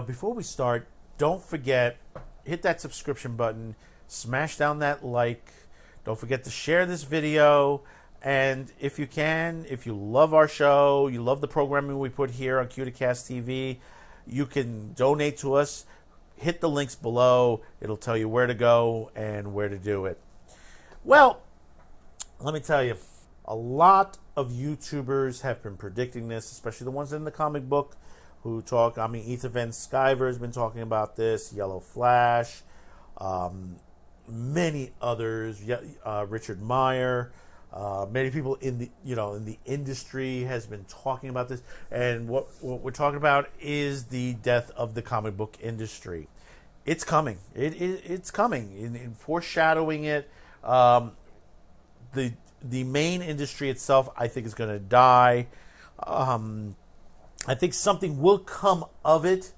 Before we start, don't forget, hit that subscription button, smash down that like. Don't forget to share this video. And if you can, if you love our show, you love the programming we put here on CutiCast TV, you can donate to us. Hit the links below. It'll tell you where to go and where to do it. Well, let me tell you, a lot of YouTubers have been predicting this, especially the ones in the comic book who talk. Ethan Van Sciver has been talking about this, Yellow Flash, many others, Richard Meyer, many people in the industry has been talking about this. And what we're talking about is the death of the comic book industry. It's coming. It's coming. In foreshadowing it, the main industry itself, I think, is going to die. I think something will come of it.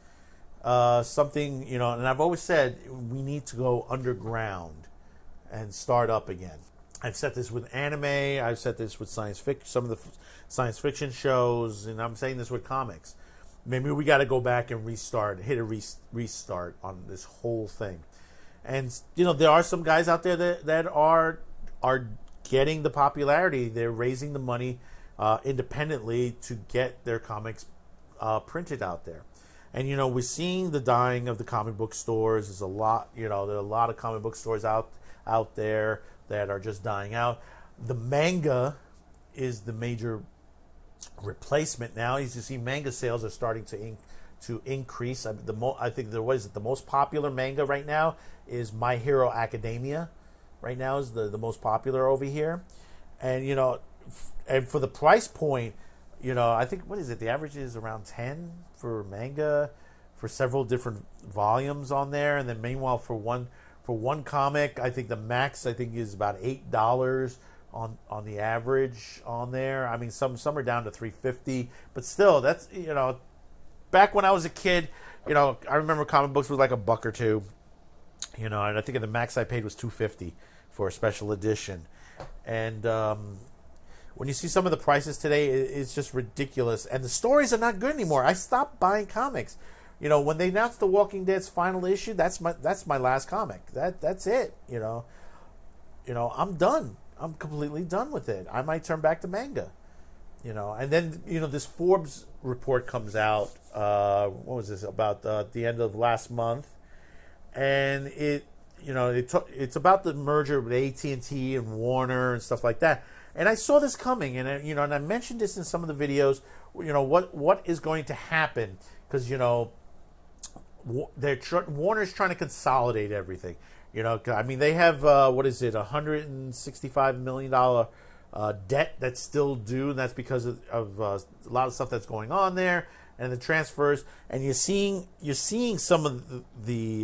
Something, and I've always said we need to go underground and start up again. I've said this with anime. I've said this with science fiction, some of the science fiction shows, and I'm saying this with comics. Maybe we got to go back and hit a restart on this whole thing. And there are some guys out there that are getting the popularity. They're raising the money independently to get their comics printed out there. And we're seeing the dying of the comic book stores. There's a lot, there are a lot of comic book stores out there that are just dying out. The manga is the major replacement now. As you see, manga sales are starting to increase. I think the most popular manga right now is My Hero Academia. Right now is the most popular over here, and and for the price point, I think, what is it? The average is around 10 for manga, for several different volumes on there, and then meanwhile for one comic, I think the max is about $8 on the average on there. Some are down to $3.50, but still, that's back when I was a kid, I remember comic books was like $1 or $2, and I think the max I paid was $2.50 for a special edition, and when you see some of the prices today, it's just ridiculous. And the stories are not good anymore. I stopped buying comics. When they announced The Walking Dead's final issue, that's my last comic. That's it. I'm done. I'm completely done with it. I might turn back to manga. And then this Forbes report comes out. What was this about? The end of last month, and it's about the merger with AT&T and Warner and stuff like that. And I saw this coming, and and I mentioned this in some of the videos. What is going to happen? Because Warner's trying to consolidate everything. They have $165 million debt that's still due, and that's because of a lot of stuff that's going on there and the transfers. And you're seeing some of the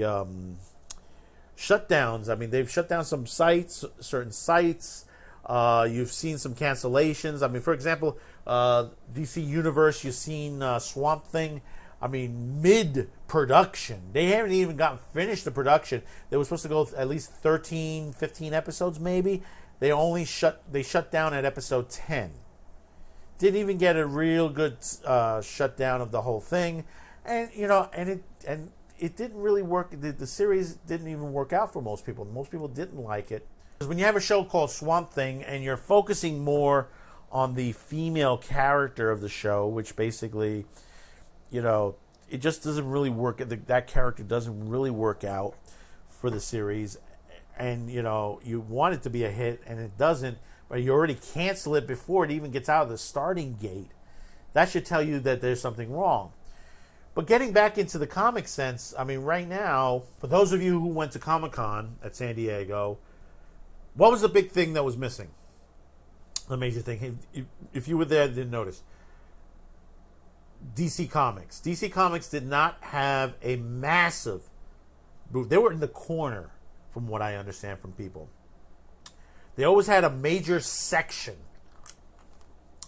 shutdowns. They've shut down some sites, certain sites. You've seen some cancellations. For example, DC Universe, you've seen Swamp Thing. Mid-production. They haven't even gotten finished the production. They were supposed to go at least 13, 15 episodes maybe. They shut down at episode 10. Didn't even get a real good shutdown of the whole thing. And, it didn't really work. The series didn't even work out for most people. Most people didn't like it. When you have a show called Swamp Thing and you're focusing more on the female character of the show, which basically, it just doesn't really work. That character doesn't really work out for the series. And, you want it to be a hit and it doesn't, but you already cancel it before it even gets out of the starting gate. That should tell you that there's something wrong. But getting back into the comic sense, right now, for those of you who went to Comic-Con at San Diego, what was the big thing that was missing? The major thing. If you were there and didn't notice. DC Comics. DC Comics did not have a massive booth. They were in the corner, from what I understand from people. They always had a major section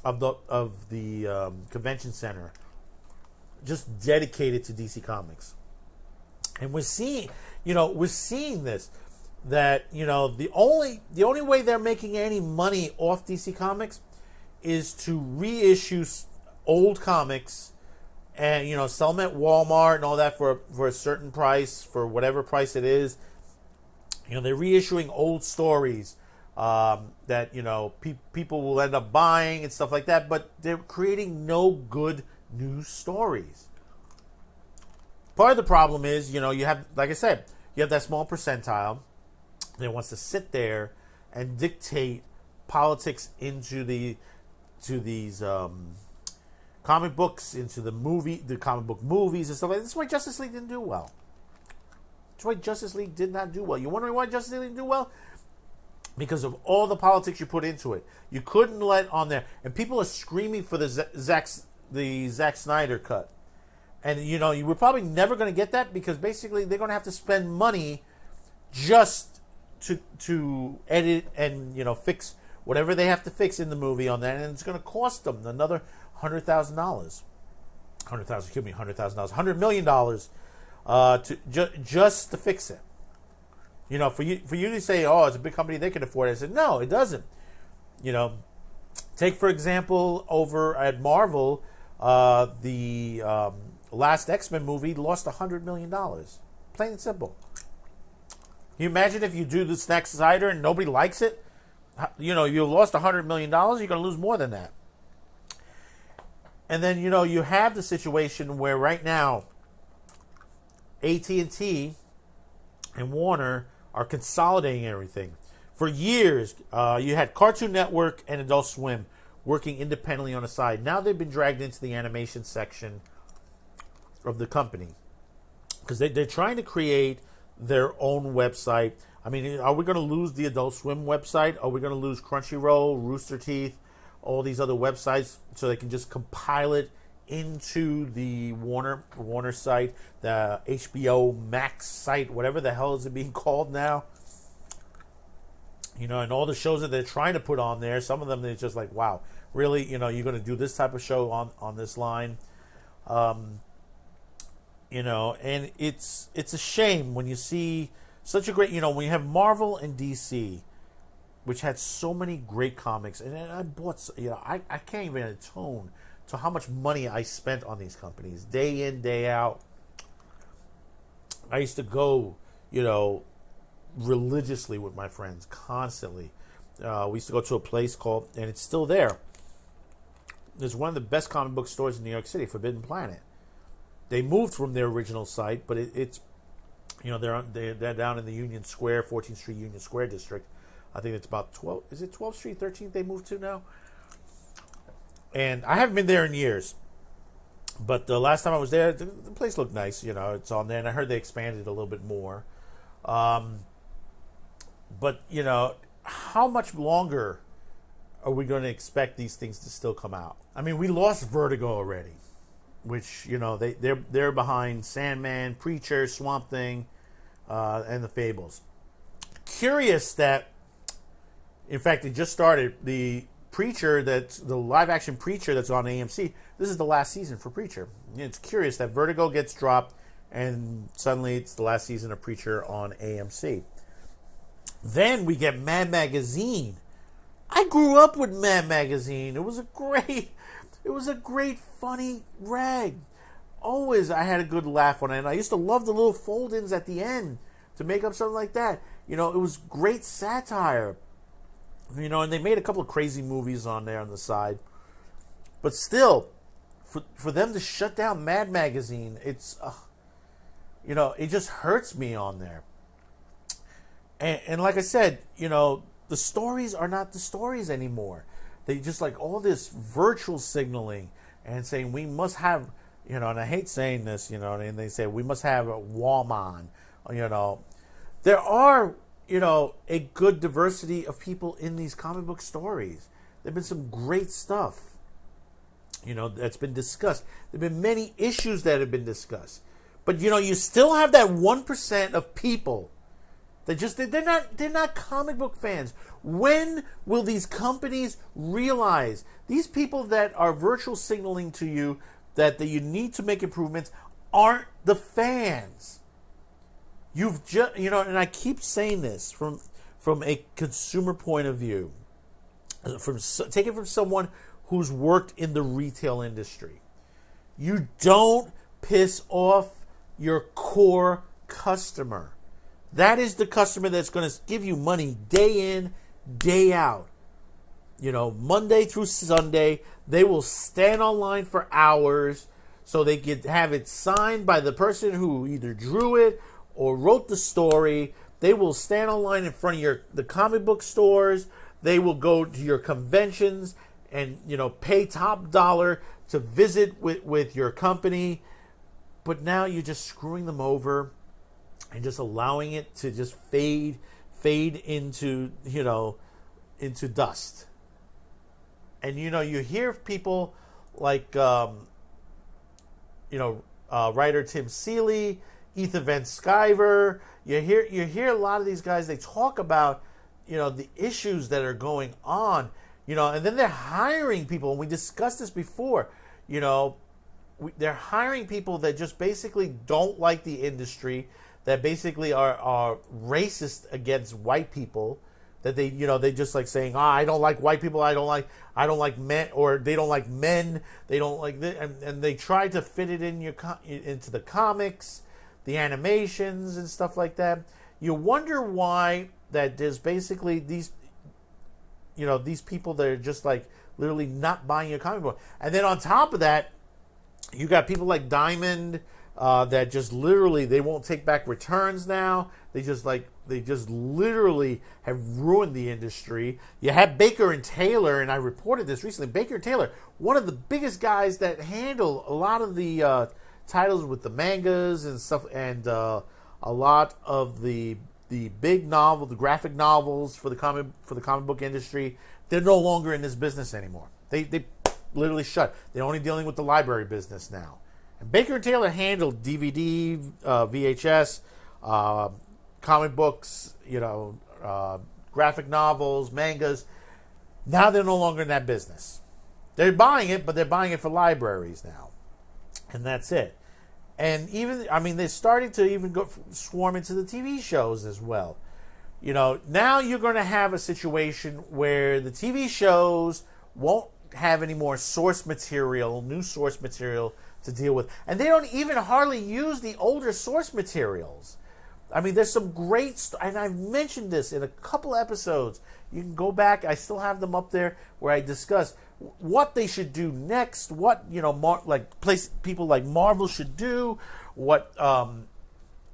of the convention center just dedicated to DC Comics. And we're seeing this. That the only way they're making any money off DC Comics is to reissue old comics and sell them at Walmart and all that for a certain price, for whatever price it is. They're reissuing old stories that people will end up buying and stuff like that, but they're creating no good new stories. Part of the problem is, you have, like I said, you have that small percentile that wants to sit there and dictate politics into these comic books, into the comic book movies and stuff like that. That's why Justice League didn't do well. That's why Justice League did not do well. You're wondering why Justice League didn't do well? Because of all the politics you put into it. You couldn't let on there. And people are screaming for the Zack Snyder cut. And, you were probably never going to get that because basically they're going to have to spend money just to edit and, fix whatever they have to fix in the movie on that. And it's going to cost them another $100,000. $100 million just to fix it. For you to say, oh, it's a big company, they can afford it. I said, no, it doesn't. Take, for example, over at Marvel, the last X-Men movie lost $100 million. Plain and simple. Can you imagine if you do the Zack Snyder and nobody likes it? You lost $100 million, you're going to lose more than that. And then, you have the situation where right now, AT&T and Warner are consolidating everything. For years, you had Cartoon Network and Adult Swim working independently on the side. Now they've been dragged into the animation section of the company because they're trying to create their own website. I mean, are we going to lose the Adult Swim website? Are we going to lose Crunchyroll, Rooster Teeth, all these other websites so they can just compile it into the Warner site, the HBO Max site, whatever the hell is it being called now? And all the shows that they're trying to put on there, some of them they're just like, wow, really? You're going to do this type of show on this line? And it's a shame when you see such a great, when you have Marvel and DC, which had so many great comics, and I bought, I can't even atone to how much money I spent on these companies, day in, day out. I used to go, religiously with my friends, constantly. We used to go to a place called, and it's still there. It's one of the best comic book stores in New York City, Forbidden Planet. They moved from their original site, but it's, they're down in the Union Square, 14th Street Union Square district. I think it's about 12. Is it 12th Street, 13th they moved to now? And I haven't been there in years. But the last time I was there, the place looked nice. It's on there. And I heard they expanded a little bit more. But, how much longer are we going to expect these things to still come out? I mean, we lost Vertigo already. Which, they're behind Sandman, Preacher, Swamp Thing, and the Fables. Curious that, in fact, it just started. The Preacher, that's the live-action Preacher that's on AMC, this is the last season for Preacher. It's curious that Vertigo gets dropped, and suddenly it's the last season of Preacher on AMC. Then we get Mad Magazine. I grew up with Mad Magazine. It was a great, funny rag. Always I had a good laugh on it. And I used to love the little fold-ins at the end to make up something like that. It was great satire. And they made a couple of crazy movies on there on the side. But still, for them to shut down Mad Magazine, it's, it just hurts me on there. And like I said, the stories are not the stories anymore. They just like all this virtual signaling and saying we must have, and I hate saying this, and they say we must have a woman, There are, a good diversity of people in these comic book stories. There have been some great stuff, that's been discussed. There have been many issues that have been discussed. But, you still have that 1% of people they're not comic book fans. When will these companies realize these people that are virtual signaling to you that you need to make improvements aren't the fans? You've just, and I keep saying this from a consumer point of view, take it from someone who's worked in the retail industry. You don't piss off your core customer. That is the customer that's going to give you money day in, day out. Monday through Sunday, they will stand online for hours so they could have it signed by the person who either drew it or wrote the story. They will stand online in front of the comic book stores. They will go to your conventions and, pay top dollar to visit with your company. But now you're just screwing them over and just allowing it to just fade into, into dust. And, you hear people like, writer Tim Seeley, Ethan Van Sciver. You hear a lot of these guys, they talk about, the issues that are going on, and then they're hiring people. And we discussed this before, they're hiring people that just basically don't like the industry, that basically are racist against white people, that they just like saying, I don't like white people, I don't like men, or they don't like men, they don't like this, and they try to fit it into the comics, the animations and stuff like that. You wonder why that there's basically these people that are just like literally not buying your comic book. And then on top of that, you got people like Diamond that just literally, they won't take back returns now. They just literally have ruined the industry. You have Baker and Taylor, and I reported this recently. Baker and Taylor, one of the biggest guys that handle a lot of the titles with the mangas and stuff, and a lot of the big novel, the graphic novels for the comic book industry. They're no longer in this business anymore. They literally shut. They're only dealing with the library business now. And Baker and Taylor handled DVD, VHS, comic books, graphic novels, mangas. Now they're no longer in that business. They're buying it, but they're buying it for libraries now. And that's it. And they're starting to even swarm into the TV shows as well. Now you're going to have a situation where the TV shows won't have any more new source material to deal with. And they don't even hardly use the older source materials. There's some great, and I've mentioned this in a couple episodes. You can go back. I still have them up there where I discuss what they should do next, what, people like Marvel should do, what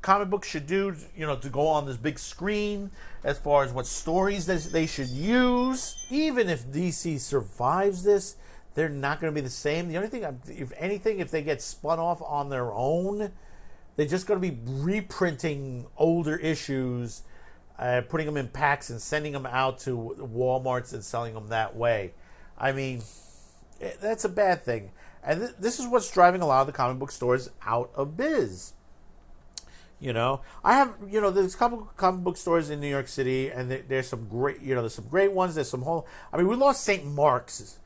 comic books should do, to go on this big screen, as far as what stories they should use. Even if DC survives this, they're not going to be the same. The only thing, if anything, if they get spun off on their own, they're just going to be reprinting older issues, putting them in packs and sending them out to Walmarts and selling them that way. That's a bad thing. And this is what's driving a lot of the comic book stores out of biz. I have, there's a couple of comic book stores in New York City, and there's some great, there's some great ones. There's some whole, we lost St. Mark's.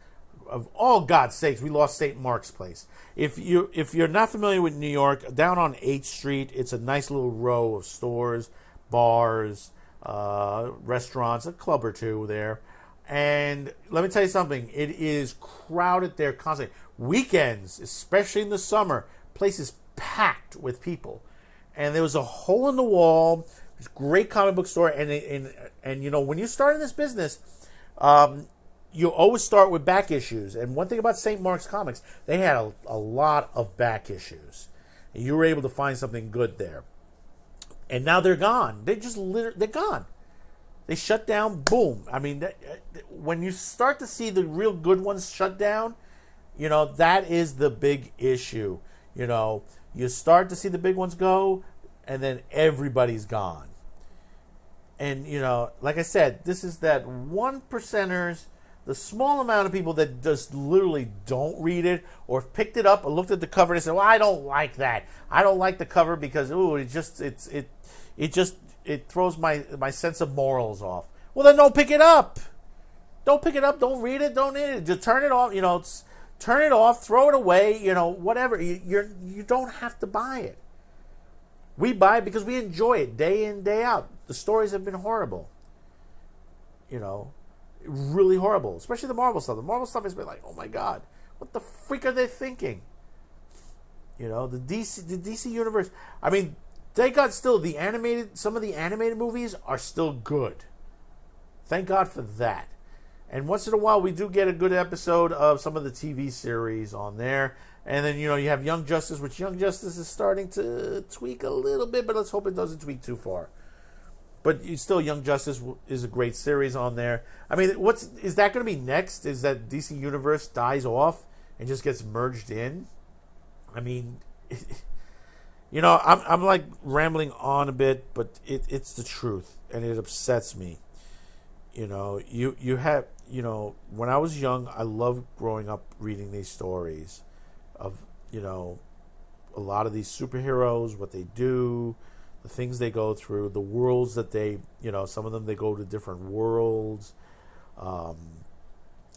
Of all God's sakes, we lost St. Mark's Place. If you're not familiar with New York, down on 8th Street, it's a nice little row of stores, bars, restaurants, a club or two there. And let me tell you something, it is crowded there constantly. Weekends, especially in the summer, place is packed with people. And there was a hole in the wall, this great comic book store, and when you start in this business, you always start with back issues. And one thing about St. Mark's Comics, they had a lot of back issues. And you were able to find something good there. And now they're gone. They're gone. They shut down, boom. When you start to see the real good ones shut down, that is the big issue. You start to see the big ones go, and then everybody's gone. And, like I said, this is that 1%ers, the small amount of people that just literally don't read it, or have picked it up or looked at the cover and said, well, I don't like that. I don't like the cover because, it throws my sense of morals off. Well, then don't pick it up. Don't pick it up. Don't read it. Don't read it. Just turn it off. Turn it off. Throw it away. Whatever. You don't have to buy it. We buy it because we enjoy it day in, day out. The stories have been horrible. Really horrible. Especially the Marvel stuff. The Marvel stuff has been like, oh my God, what the freak are they thinking? You know, the DC universe. I mean, thank God still some of the animated movies are still good. Thank God for that. And once in a while we do get a good episode of some of the TV series on there. And then, you have Young Justice, which Young Justice is starting to tweak a little bit, but let's hope it doesn't tweak too far. But still, Young Justice is a great series on there. I mean, is that going to be next? Is that DC Universe dies off and just gets merged in? I mean, I'm like rambling on a bit, but it's the truth, and it upsets me. You have, when I was young, I loved growing up reading these stories of, a lot of these superheroes, what they do, the things they go through, the worlds that they, some of them, they go to different worlds.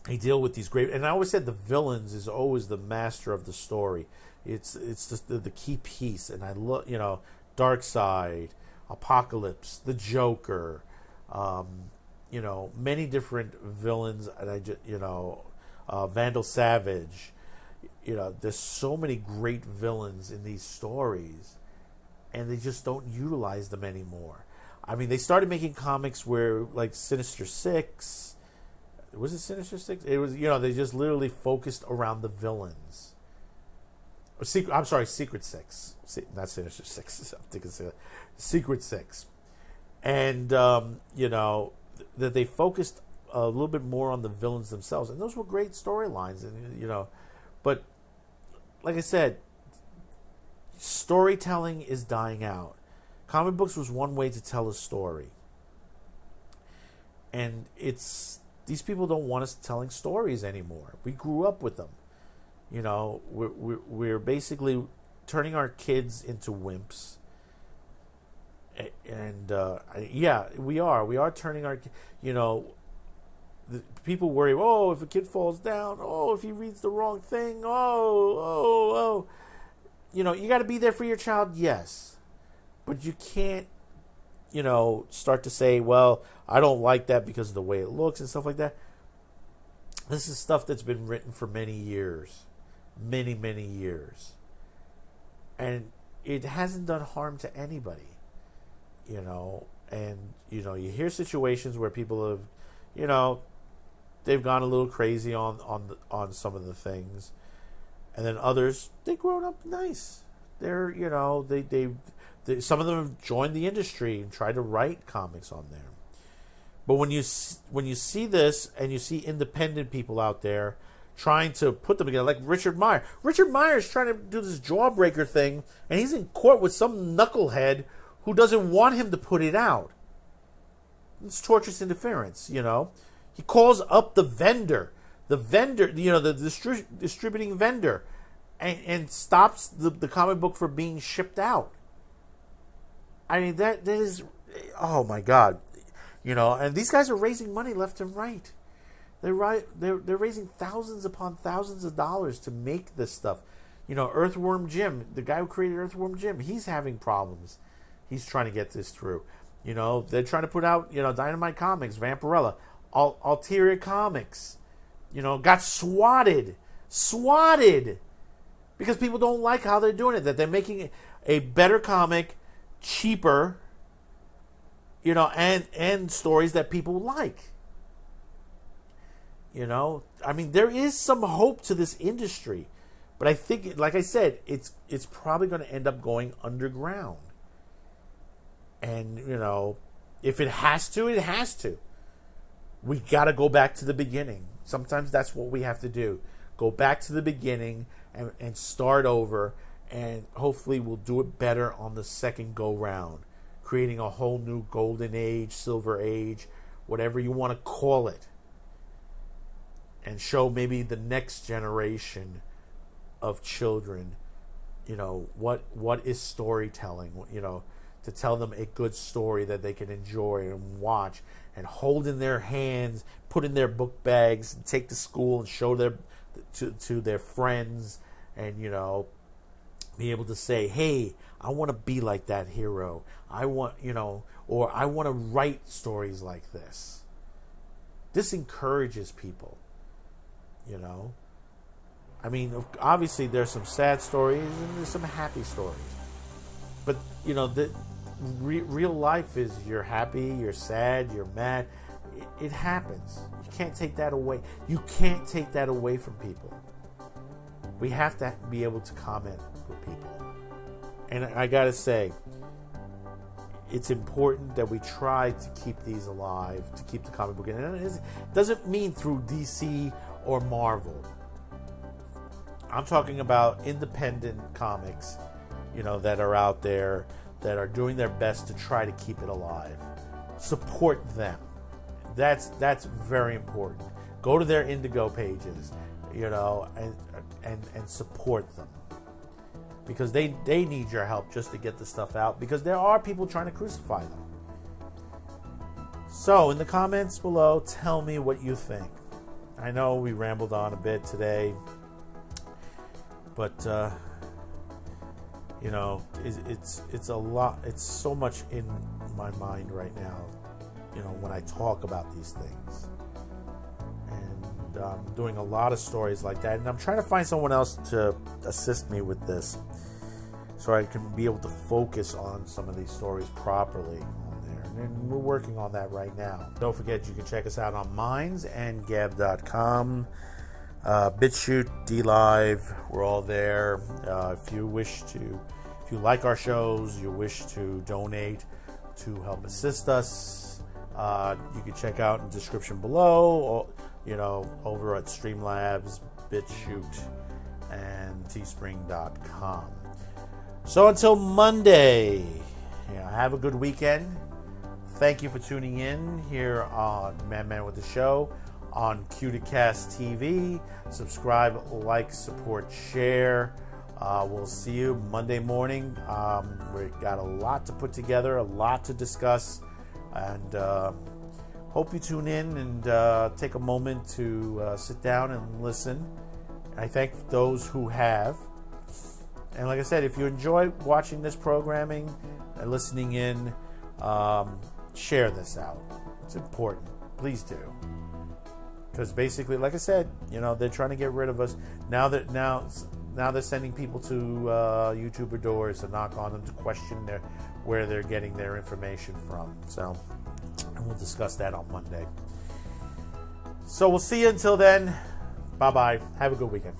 They deal with these great, and I always said the villains is always the master of the story. It's just the key piece, and I love, Darkseid, Apocalypse, the Joker, many different villains, and I just, Vandal Savage. There's so many great villains in these stories, and they just don't utilize them anymore. I mean, they started making comics where, like, Sinister Six. Was it Sinister Six? It was, they just literally focused around the villains. Secret Six. Not Sinister Six. I'm thinking Secret Six. And, that they focused a little bit more on the villains themselves. And those were great storylines. And, but, like I said, storytelling is dying out. Comic books was one way to tell a story. And these people don't want us telling stories anymore. We grew up with them. We're basically turning our kids into wimps. And we are. We are turning our, the people worry, if a kid falls down, if he reads the wrong thing, you got to be there for your child, yes. But you can't, start to say, well, I don't like that because of the way it looks and stuff like that. This is stuff that's been written for many years. Many, many years. And it hasn't done harm to anybody. And, you hear situations where people have, they've gone a little crazy on some of the things. And then others, they've grown up nice. They're, they some of them have joined the industry and tried to write comics on there. But when you see this and you see independent people out there trying to put them together, like Richard Meyer. Richard Meyer is trying to do this Jawbreaker thing, and he's in court with some knucklehead who doesn't want him to put it out. It's tortious interference, He calls up the vendor, the distributing vendor, and stops the comic book from being shipped out. I mean, that is, oh my God. And these guys are raising money left and right. They're raising thousands upon thousands of dollars to make this stuff. Earthworm Jim, the guy who created Earthworm Jim, he's having problems. He's trying to get this through. They're trying to put out, Dynamite Comics, Vampirella, Ulterior Comics, got swatted because people don't like how they're doing it, that they're making a better comic, cheaper, and stories that people like. I mean, there is some hope to this industry, but I think, like I said, it's probably going to end up going underground. And, if it has to, it has to. We got to go back to the beginning. Sometimes that's what we have to do. Go back to the beginning and start over, and hopefully we'll do it better on the second go round, creating a whole new golden age, silver age, whatever you want to call it, and show maybe the next generation of children, what is storytelling, to tell them a good story that they can enjoy and watch and hold in their hands, put in their book bags, and take to school and show to their friends, and be able to say, hey, I want to be like that hero. I want, or I want to write stories like this. This encourages people, I mean, obviously there's some sad stories and there's some happy stories. But, you know, the real life is you're happy, you're sad, you're mad. It happens. You can't take that away. You can't take that away from people. We have to be able to comment with people. And I got to say, it's important that we try to keep these alive, to keep the comic book. And it doesn't mean through DC or Marvel. I'm talking about independent comics, you know, that are out there, that are doing their best to try to keep it alive. Support them. That's very important. Go to their Indigo pages, you know, and support them. Because they need your help just to get the stuff out. Because there are people trying to crucify them. So, in the comments below, tell me what you think. I know we rambled on a bit today. But, you know, it's a lot. It's so much in my mind right now, you know, when I talk about these things. And I'm doing a lot of stories like that. And I'm trying to find someone else to assist me with this, so I can be able to focus on some of these stories properly on there. And we're working on that right now. Don't forget, you can check us out on mindsandgab.com. BitChute, DLive, we're all there. If you like our shows, you wish to donate to help assist us, you can check out in the description below, or, you know, over at Streamlabs, BitChute, and teespring.com. So until Monday, have a good weekend. Thank you for tuning in here on Man with the Show on Q2Cast TV. Subscribe, like, support, share. We'll see you Monday morning. We got a lot to put together, a lot to discuss, and hope you tune in and take a moment to sit down and listen. I thank those who have. And like I said, if you enjoy watching this programming and listening in, share this out. It's important. Please do. Because basically, like I said, you know, they're trying to get rid of us. Now they're sending people to YouTuber doors to knock on them to question where they're getting their information from. So, and we'll discuss that on Monday. So we'll see you until then. Bye-bye. Have a good weekend.